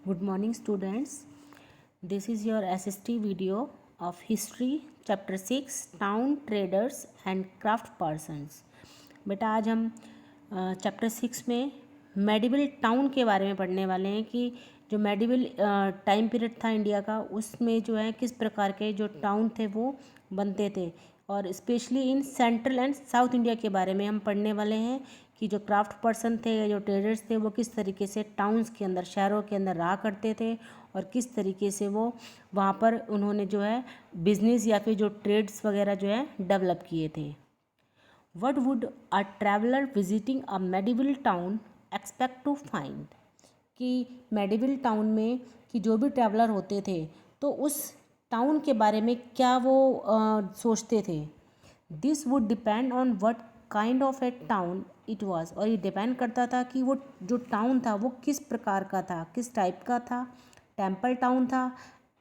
Good morning students. This is your SST video of History Chapter 6 Town Traders and Craft Persons. बेटा आज हम chapter 6 में medieval town के बारे में पढ़ने वाले हैं कि जो मेडिवल टाइम पीरियड था इंडिया का उसमें जो है किस प्रकार के जो टाउन थे वो बनते थे और specially in central and south India के बारे में हम पढ़ने वाले हैं कि जो क्राफ्ट पर्सन थे या जो ट्रेडर्स थे वो किस तरीके से टाउन्स के अंदर शहरों के अंदर रहा करते थे और किस तरीके से वो वहाँ पर उन्होंने जो है बिजनेस या फिर जो ट्रेड्स वगैरह जो है डेवलप किए थे. What would a traveler visiting a medieval town expect to find? कि मेडिवल टाउन में कि जो भी ट्रैवलर होते थे तो उस टाउन के बारे में क्या वो सोचते थे. This would depend on what kind of A town it was. और ये डिपेंड करता था कि वो जो टाउन था वो किस प्रकार का था, किस टाइप का था. टेम्पल टाउन था,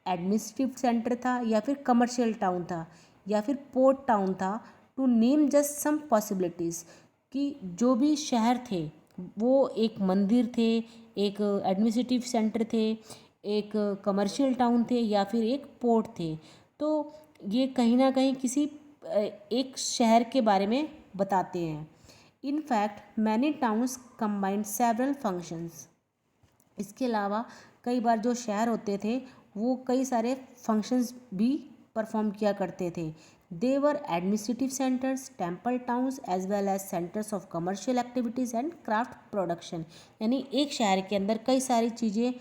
एडमिनिस्ट्रेटिव सेंटर था या फिर कमर्शियल टाउन था या फिर पोर्ट टाउन था. To name just some possibilities कि जो भी शहर थे वो एक मंदिर थे, एक एडमिनिस्ट्रेटिव सेंटर थे, एक कमर्शियल टाउन थे या फिर एक पोर्ट थे. तो ये कहीं ना कहीं किसी एक शहर के बारे में बताते हैं. In fact many towns combined several functions. इसके अलावा कई बार जो शहर होते थे वो कई सारे फंक्शंस भी परफॉर्म किया करते थे. They were administrative centres, temple towns as well as centres of commercial activities and craft production. यानी एक शहर के अंदर कई सारी चीज़ें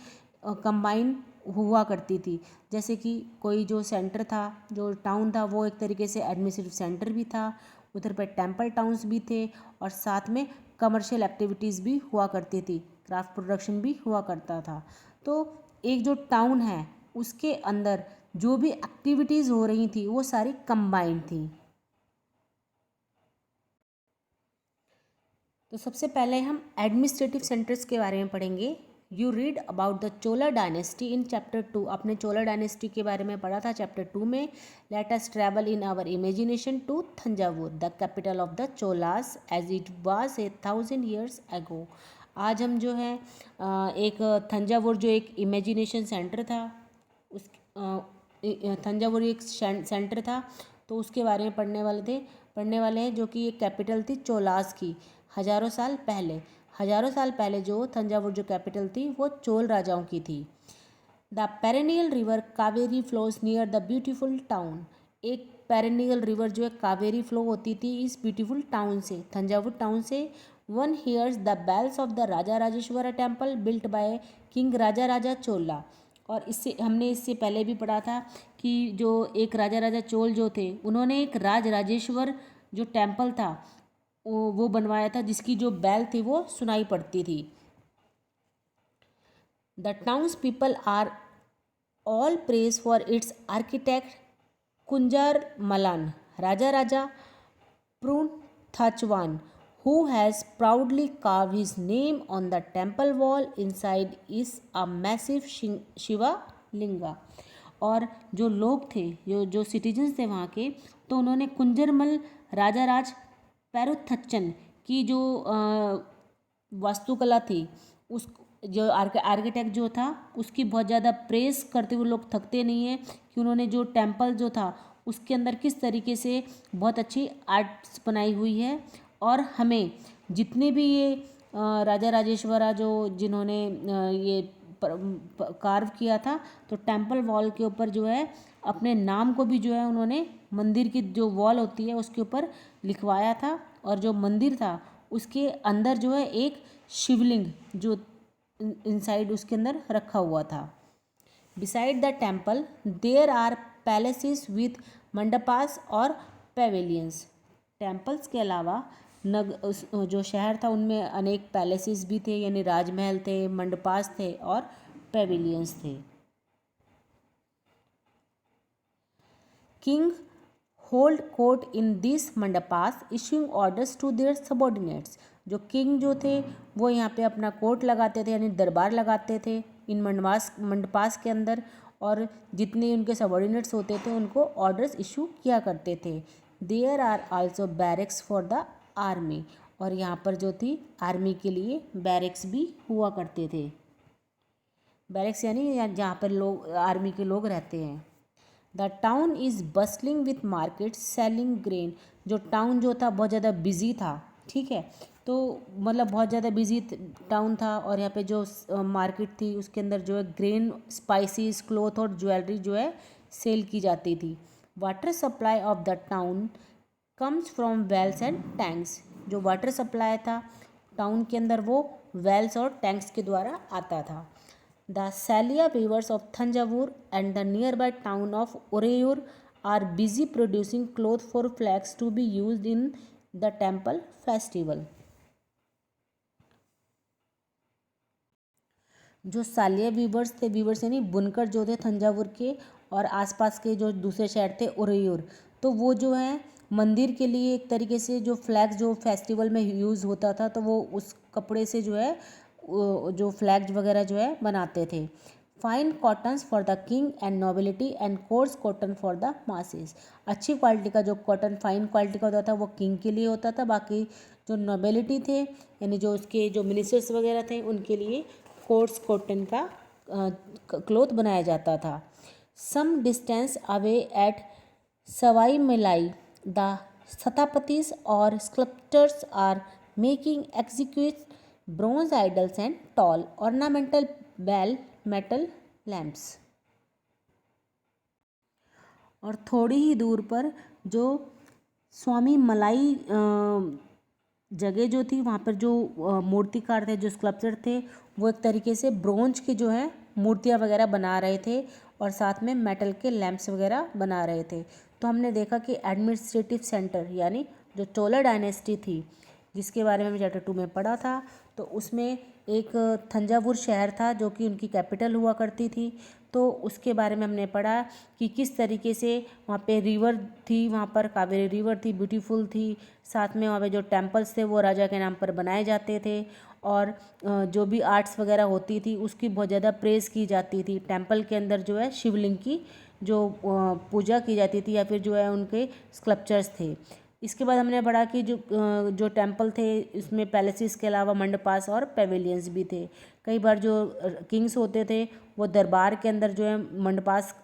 कंबाइन हुआ करती थी. जैसे कि कोई जो सेंटर था, जो टाउन था वो एक तरीके से एडमिनिस्ट्रेटिव सेंटर भी था, उधर पर टेम्पल टाउन्स भी थे और साथ में कमर्शियल एक्टिविटीज़ भी हुआ करती थी, क्राफ्ट प्रोडक्शन भी हुआ करता था. तो एक जो टाउन है उसके अंदर जो भी एक्टिविटीज़ हो रही थी वो सारी कंबाइंड थी. तो सबसे पहले हम एडमिनिस्ट्रेटिव सेंटर्स के बारे में पढ़ेंगे. You read about the Chola dynasty in chapter 2. आपने चोला डायनेस्टी के बारे में पढ़ा था चैप्टर 2 में. Let us travel in our imagination to Thanjavur, the capital of the Cholas as it was 1000 years ago. आज हम जो है एक थंजावुर जो एक इमेजिनेशन सेंटर था उस थंजावुर एक सेंटर था तो उसके बारे में पढ़ने वाले हैं जो कि एक कैपिटल थी चोलास की. हज़ारों साल पहले जो थंजावुर जो कैपिटल थी वो चोल राजाओं की थी. The perennial river Kaveri flows near the beautiful town. एक पेरेनियल रिवर जो है कावेरी फ्लो होती थी इस ब्यूटीफुल टाउन से, थंजावुर टाउन से. One hears the bells of the Raja Rajeshwara temple built by king Raja Raja Chola. और हमने इससे पहले भी पढ़ा था कि जो एक राजा राजा चोल जो थे उन्होंने एक राजेश्वर जो टेम्पल था वो बनवाया था जिसकी जो बेल थी वो सुनाई पड़ती थी. The townspeople are all praise for its architect Kunjara Mallan Raja Raja Perunthachan, who has proudly carved his name on the temple wall. Inside is a massive Shiva linga. और जो लोग थे जो सिटीजन्स थे वहाँ के तो उन्होंने कुंजरमल राजा राज पेरुथच्चन की जो वास्तुकला थी उस जो आर्किटेक्ट जो था उसकी बहुत ज़्यादा प्रेस करते हुए लोग थकते नहीं हैं कि उन्होंने जो टेम्पल जो था उसके अंदर किस तरीके से बहुत अच्छी आर्ट्स बनाई हुई है. और हमें जितने भी ये राजा राजेश्वरा जो जिन्होंने ये कार्व किया था तो टेम्पल वॉल के ऊपर जो है अपने नाम को भी जो है उन्होंने मंदिर की जो वॉल होती है उसके ऊपर लिखवाया था. और जो मंदिर था उसके अंदर जो है एक शिवलिंग जो इनसाइड उसके अंदर रखा हुआ था. Beside the temple there are palaces with mandapas और पेवेलियंस. टेम्पल्स के अलावा जो शहर था उनमें अनेक पैलेसेस भी थे यानी राजमहल थे, मंडपास थे और पेविलियंस थे. King hold court in this mandapas issuing orders to their subordinates. जो किंग जो थे वो यहाँ पे अपना कोर्ट लगाते थे यानी दरबार लगाते थे इन मंडपास के अंदर और जितने उनके सबॉर्डिनेट्स होते थे उनको ऑर्डर्स इशू किया करते थे. There are also barracks for the army. और यहाँ पर जो थी आर्मी के लिए बैरक्स भी हुआ करते थे. बैरक्स यानी जहाँ पर लोग आर्मी के लोग रहते हैं। The town is bustling with market selling grain. जो टाउन जो था बहुत ज़्यादा बिजी था, ठीक है, तो मतलब बहुत ज़्यादा बिजी टाउन था, और यहाँ पे जो मार्केट थी उसके अंदर जो है ग्रेन, स्पाइसेस, क्लोथ और ज्वेलरी जो है सेल की जाती थी। Water supply of the town comes from wells and tanks. जो वाटर सप्लाई था टाउन के अंदर वो वेल्स और टैंक्स के द्वारा आता था। The Salia weavers of Thanjavur and the nearby town of Oreyur are busy producing cloth for flags to be used in the temple festival. जो सालिया वीवर्स थे, वीवर्स यानी बुनकर जो थे थंजावुर के और आसपास के जो दूसरे शहर थे उरेयूर, तो वो जो है मंदिर के लिए एक तरीके से जो फ्लैग्स जो फेस्टिवल में यूज़ होता था, तो वो उस कपड़े से जो है जो फ्लैग्स वगैरह जो है बनाते थे। Fine cottons for the king and nobility and course cotton for the masses. अच्छी क्वालिटी का जो कॉटन, फाइन क्वालिटी का होता था वो किंग के लिए होता था, बाकी जो नोबिलिटी थे यानी जो उसके जो मिनिस्टर्स वगैरह थे उनके लिए कोर्स कॉटन का क्लोथ बनाया जाता था। Some distance away at Swamimalai the sthapatis और sculptors are making exquisite bronze idols and tall ornamental bell metal lamps. और थोड़ी ही दूर पर जो स्वामी मलाई जगह जो थी वहाँ पर जो मूर्तिकार थे, जो स्कल्पचर थे, वो एक तरीके से ब्रोंज की जो है मूर्तियाँ वगैरह बना रहे थे और साथ में मेटल के लैंप्स वगैरह बना रहे थे। तो हमने देखा कि एडमिनिस्ट्रेटिव सेंटर यानी जो चोला डायनेस्टी थी जिसके बारे में चैप्टर 2 में पढ़ा था, तो उसमें एक थंजावुर शहर था जो कि उनकी कैपिटल हुआ करती थी। तो उसके बारे में हमने पढ़ा कि किस तरीके से वहाँ पे रिवर थी, वहाँ पर कावेरी रिवर थी, ब्यूटीफुल थी, साथ में वहाँ पे जो टेम्पल्स थे वो राजा के नाम पर बनाए जाते थे, और जो भी आर्ट्स वगैरह होती थी उसकी बहुत ज़्यादा प्रेज़ की जाती थी। टेम्पल के अंदर जो है शिवलिंग की जो पूजा की जाती थी या फिर जो है उनके स्कल्पचर्स थे। इसके बाद हमने पढ़ा कि जो टेम्पल थे इसमें पैलेसेस के अलावा मंडपास और पेविलियंस भी थे। कई बार जो किंग्स होते थे वो दरबार के अंदर जो है मंडपास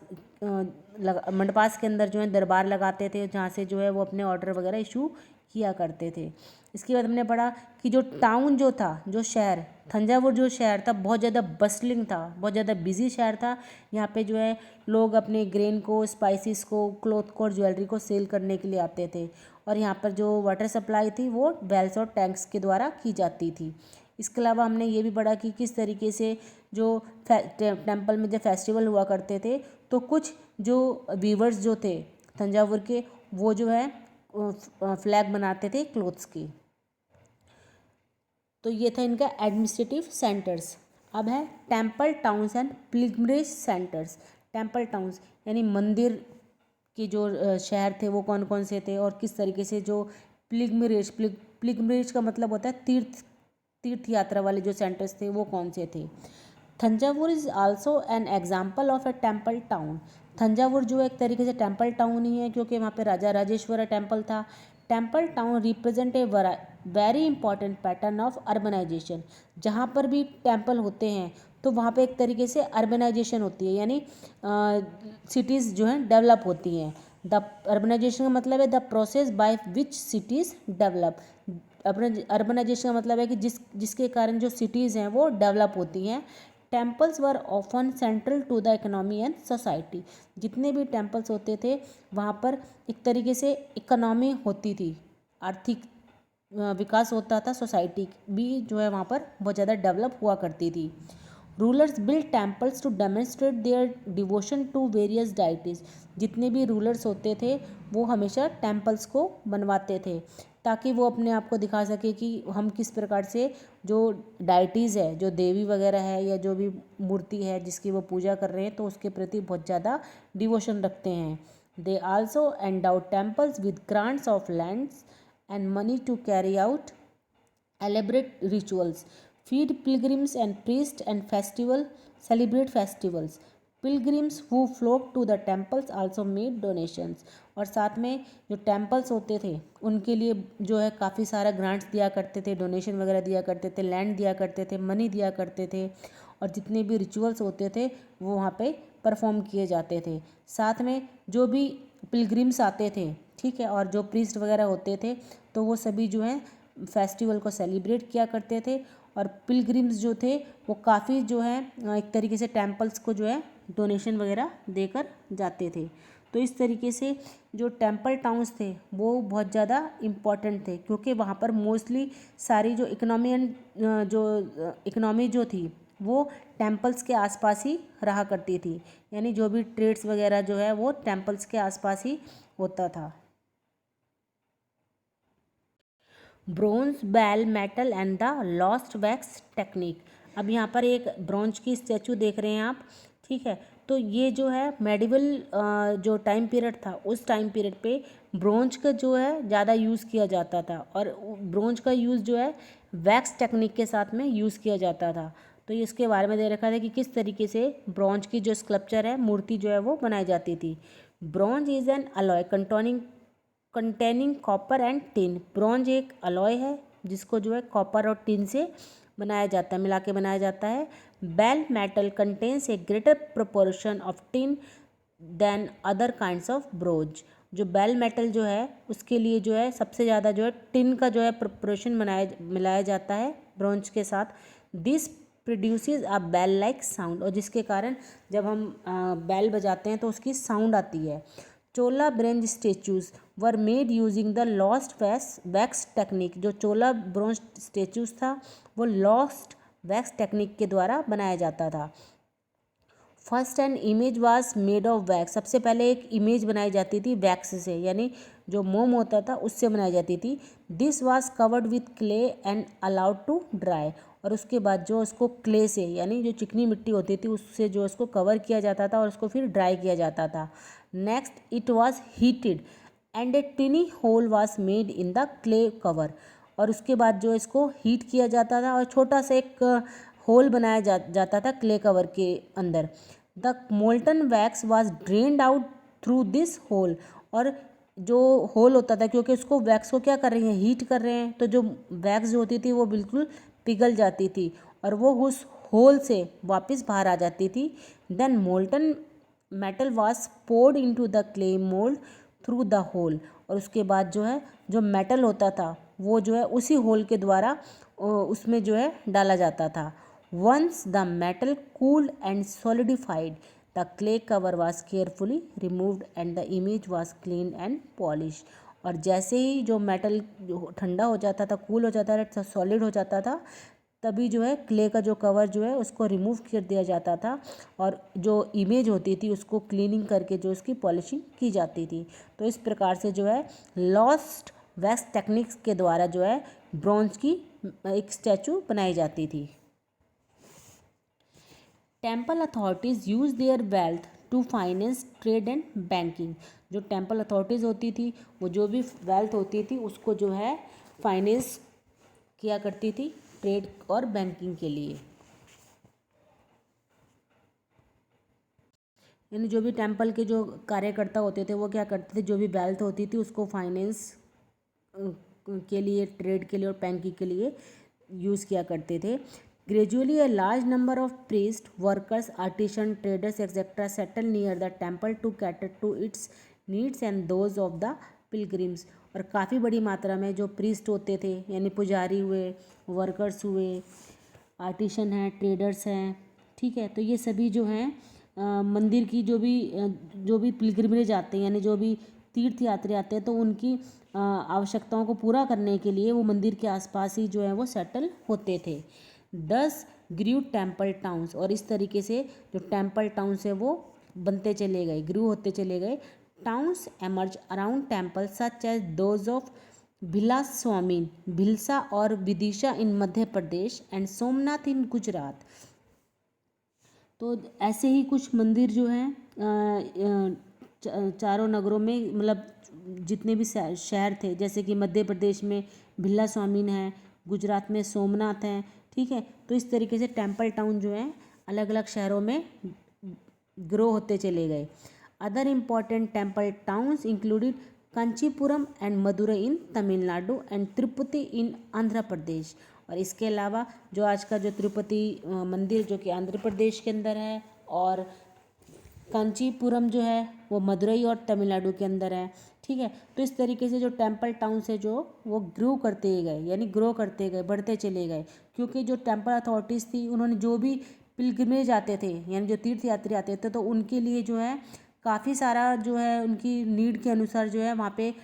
के अंदर जो है दरबार लगाते थे, जहाँ से जो है वो अपने ऑर्डर वगैरह इशू किया करते थे। इसके बाद हमने पढ़ा कि जो टाउन जो था, जो शहर थंजावुर जो शहर था बहुत ज़्यादा बस्लिंग था, बहुत ज़्यादा बिजी शहर था। यहाँ पे जो है लोग अपने ग्रेन को, स्पाइसेस को, क्लोथ को और ज्वेलरी को सेल करने के लिए आते थे, और यहाँ पर जो वाटर सप्लाई थी वो वेल्स और टैंक्स के द्वारा की जाती थी। इसके अलावा हमने ये भी पढ़ा कि किस तरीके से जो टेम्पल में जब फेस्टिवल हुआ करते थे तो कुछ जो वीवर्स जो थे तंजावुर के वो जो है फ्लैग बनाते थे क्लोथ्स की। तो ये था इनका एडमिनिस्ट्रेटिव सेंटर्स। अब है temple towns and pilgrimage centres. Temple towns यानी मंदिर के जो शहर थे वो कौन कौन से थे और किस तरीके से जो पिलग्रिमेज का मतलब होता है तीर्थ यात्रा वाले जो सेंटर्स थे वो कौन से थे। Thanjavur is also an example of A temple town. Thanjavur जो एक तरीके से टेम्पल टाउन ही है क्योंकि वहाँ पे राजा राजेश्वर टेम्पल था। Temple town represent a very important pattern of urbanisation. जहाँ पर भी टेम्पल होते हैं तो वहाँ पे एक तरीके से अर्बनाइजेशन होती है, यानी सिटीज़ जो हैं डेवलप होती हैं। द अर्बनाइजेशन का मतलब है the process by which cities develop. Urbanisation का मतलब है कि जिसके कारण जो सिटीज़ हैं वो डेवलप होती हैं। Temples were often central to the economy and society. जितने भी टेम्पल्स होते थे वहाँ पर एक तरीके से इकोनॉमी होती थी, आर्थिक विकास होता था, सोसाइटी भी जो है वहाँ पर बहुत ज़्यादा डेवलप हुआ करती थी। Rulers build temples to demonstrate their devotion to various deities. जितने भी रूलर्स होते थे वो हमेशा टेम्पल्स को बनवाते थे ताकि वो अपने आप को दिखा सके कि हम किस प्रकार से जो डाइटीज़ है, जो देवी वगैरह है या जो भी मूर्ति है जिसकी वो पूजा कर रहे हैं तो उसके प्रति बहुत ज़्यादा डिवोशन रखते हैं। They also endowed temples with grants of lands and money to carry out elaborate rituals, feed pilgrims and priests and celebrate festivals. Pilgrims who flock to the temples also made donations। और साथ में जो temples होते थे उनके लिए जो है काफ़ी सारा ग्रांट्स दिया करते थे, डोनेशन वगैरह दिया करते थे, लैंड दिया करते थे, मनी दिया करते थे। और जितने भी रिचुअल्स होते थे वो वहाँ पे परफॉर्म किए जाते थे। साथ में जो भी पिलग्रिम्स आते थे, ठीक है, और जो प्रीस्ट वगैरह होते थे तो वो सभी जो है फेस्टिवल को सेलिब्रेट किया करते थे। और पिलग्रिम्स जो थे वो काफ़ी जो है एक तरीके से टेम्पल्स को जो है डोनेशन वगैरह देकर जाते थे। तो इस तरीके से जो टेम्पल टाउन्स थे वो बहुत ज़्यादा इम्पॉर्टेंट थे, क्योंकि वहाँ पर मोस्टली सारी जो इकोनॉमी जो थी वो टेम्पल्स के आसपास ही रहा करती थी। यानी जो भी ट्रेड्स वगैरह जो है वो टेम्पल्स के आसपास ही होता था। Bronze, bell, metal and the lost wax technique. अब यहाँ पर एक ब्रोंज की स्टैचू देख रहे हैं आप, ठीक है। तो ये जो है मेडिवल जो टाइम पीरियड था उस टाइम पीरियड पे ब्रोंज का जो है ज़्यादा यूज़ किया जाता था, और ब्रोंज का यूज़ जो है वैक्स टेक्निक के साथ में यूज़ किया जाता था। तो इसके बारे में दे रखा था कि किस तरीके से ब्रोंज की जो स्कल्पचर है, मूर्ति जो है वो बनाई जाती थी। Bronze is an alloy containing copper and tin. Bronze एक अलॉय है जिसको जो है कॉपर और टिन से बनाया जाता है, मिला के बनाया जाता है। Bell metal contains a greater proportion of tin than other kinds of bronze. जो बेल मेटल जो है उसके लिए जो है सबसे ज़्यादा जो है टिन का जो है प्रोपोर्शन मिलाया जाता है ब्रोंज के साथ। This produces a bell like sound, और जिसके कारण जब हम बेल बजाते हैं तो उसकी साउंड आती है। Chola bronze statues were made using the lost wax technique. जो चोला ब्रोंज स्टेचूज था वो लॉस्ट वैक्स टेक्निक के द्वारा बनाया जाता था। First an image was made of wax. सबसे पहले एक इमेज बनाई जाती थी वैक्स से, यानी जो मोम होता था उससे बनाई जाती थी। This was covered with clay and allowed to dry. और उसके बाद जो उसको क्ले से, यानी जो चिकनी मिट्टी होती थी उससे जो उसको कवर किया जाता था और उसको फिर ड्राई किया जाता था। Next it was heated and a tiny hole was made in the clay cover. और उसके बाद जो इसको हीट किया जाता था और छोटा सा एक होल बनाया जाता था क्ले कवर के अंदर। The molten wax was drained out through this hole. और जो होल होता था, क्योंकि उसको वैक्स को क्या कर रहे हैं, हीट कर रहे हैं, तो जो वैक्स जो होती थी वो बिल्कुल पिघल जाती थी और वो उस होल से वापस बाहर आ जाती थी। Then molten metal was poured into the clay mould through the hole. और उसके बाद जो है जो मेटल होता था वो जो है उसी होल के द्वारा उसमें जो है डाला जाता था। Once the metal cooled and solidified the clay cover was carefully removed and the image was clean and polish. और जैसे ही जो मेटल ठंडा हो जाता था, कूल हो जाता था, सॉलिड हो जाता था, तभी जो है क्ले का जो कवर जो है उसको रिमूव कर दिया जाता था और जो इमेज होती थी उसको क्लीनिंग करके जो उसकी पॉलिशिंग की जाती थी। तो इस प्रकार से जो है लॉस्ट वैक्स टेक्निक्स के द्वारा जो है ब्रोंज की एक स्टैचू बनाई जाती थी। Temple authorities use their wealth to finance trade and banking. जो टेम्पल अथॉरिटीज़ होती थी वो जो भी वेल्थ होती थी उसको जो है फाइनेंस किया करती थी ट्रेड और बैंकिंग के लिए। यानी जो भी टेम्पल के जो कार्यकर्ता होते थे वो क्या करते थे, जो भी वेल्थ होती थी उसको फाइनेंस के लिए, ट्रेड के लिए और बैंकिंग के लिए यूज़ किया करते थे। Gradually a large number of priests, workers, artisans, traders etc. settled near the temple to cater to its needs and those of the pilgrims। और काफ़ी बड़ी मात्रा में जो प्रीस्ट होते थे, यानी पुजारी हुए, वर्कर्स हुए, आर्टिशन हैं, ट्रेडर्स हैं, ठीक है, तो ये सभी जो हैं मंदिर की जो भी पिलग्रिमेज आते हैं, यानी जो भी तीर्थ यात्री आते हैं, तो उनकी आवश्यकताओं को पूरा करने के लिए वो मंदिर के आसपास ही जो है वो सेटल होते थे। 10 ग्रू टेम्पल टाउन्स। और इस तरीके से जो टेम्पल टाउन्स है वो बनते चले गए, ग्रू होते चले गए। Towns emerge around temple such as those of Bhillasvamin, Bhilsa और Vidisha in Madhya Pradesh and Somnath in Gujarat. तो ऐसे ही कुछ मंदिर जो हैं चारों नगरों में, मतलब जितने भी शहर थे, जैसे कि मध्य प्रदेश में भिल्ला स्वामीन है, गुजरात में सोमनाथ है, ठीक है। तो इस तरीके से टेम्पल टाउन जो है अलग अलग शहरों में ग्रो होते चले गए। Other important temple towns included Kanchipuram and Madurai in Tamil Nadu and Tirupati in Andhra Pradesh. और इसके अलावा जो आज का जो तिरुपति मंदिर जो कि आंध्र प्रदेश के अंदर है, और कांचीपुरम जो है वो मदुरई और तमिलनाडु के अंदर है। ठीक है, तो इस तरीके से जो टेम्पल टाउन्स है जो वो ग्रो करते गए, बढ़ते चले गए, क्योंकि जो टेम्पल अथॉरिटीज़ थी उन्होंने जो भी पिलग्रिमेज आते थे यानी जो तीर्थ यात्री आते थे तो उनके लिए जो है काफ़ी सारा जो है उनकी नीड के अनुसार जो है वहाँ पे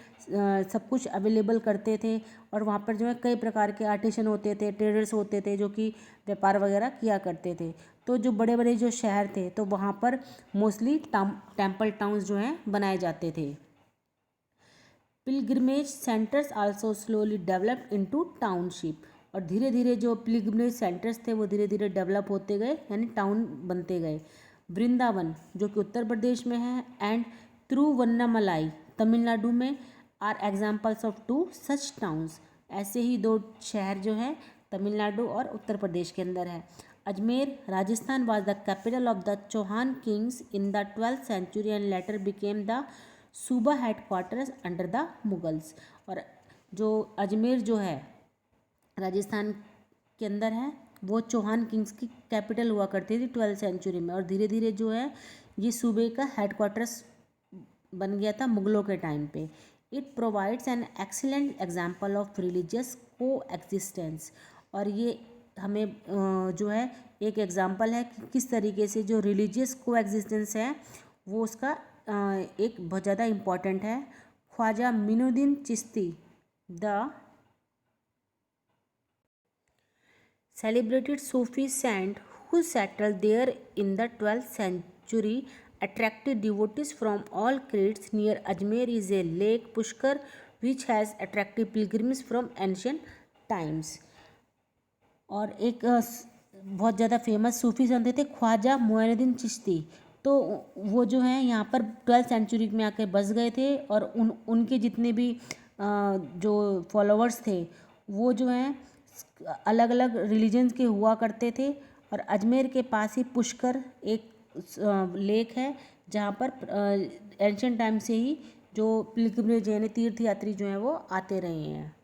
सब कुछ अवेलेबल करते थे। और वहाँ पर जो है कई प्रकार के आर्टिसन होते थे, ट्रेडर्स होते थे जो कि व्यापार वगैरह किया करते थे। तो जो बड़े बड़े जो शहर थे तो वहाँ पर मोस्टली टेम्पल टाउन्स जो हैं बनाए जाते थे। Pilgrimage centres also slowly developed into township, और धीरे धीरे जो पिलग्रिमेज सेंटर्स थे वो धीरे धीरे डेवलप होते गए यानी टाउन बनते गए। वृंदावन जो कि उत्तर प्रदेश में है एंड तिरुवन्नामलाई तमिलनाडु में are examples of two such towns. ऐसे ही दो शहर जो हैं तमिलनाडु और उत्तर प्रदेश के अंदर है। Ajmer Rajasthan was the capital of the Chauhan kings in the 12th century and later became the सूबा हेडक्वार्टर्स अंडर द मुगल्स। और जो अजमेर जो है राजस्थान के अंदर है वो चौहान किंग्स की कैपिटल हुआ करती थी 12th सेंचुरी में, और धीरे धीरे जो है ये सूबे का हेडक्वार्टर्स बन गया था मुगलों के टाइम पे। It provides an excellent example of religious को एग्जिस्टेंस, और ये हमें जो है एक एग्जाम्पल है कि किस तरीके से जो रिलीजियस को एग्जिस्टेंस है वो उसका एक बहुत ज़्यादा इम्पॉर्टेंट है। Khwaja Moinuddin Chishti the celebrated Sufi saint who settled there in the 12th century attracted devotees from all creeds. Near Ajmer is a lake Pushkar which has attracted pilgrims from ancient times। और एक बहुत ज़्यादा फेमस सूफी संत थे ख्वाजा मोइनुद्दीन चिश्ती, तो वो जो हैं यहाँ पर 12th सेंचुरी में आकर बस गए थे, और उनके जितने भी जो फॉलोअर्स थे वो जो हैं अलग अलग रिलीजन्स के हुआ करते थे। और अजमेर के पास ही पुष्कर एक लेक है जहाँ पर एंशियंट टाइम से ही जो पिलग्रिमेज यानी तीर्थ यात्री जो हैं वो आते रहे हैं।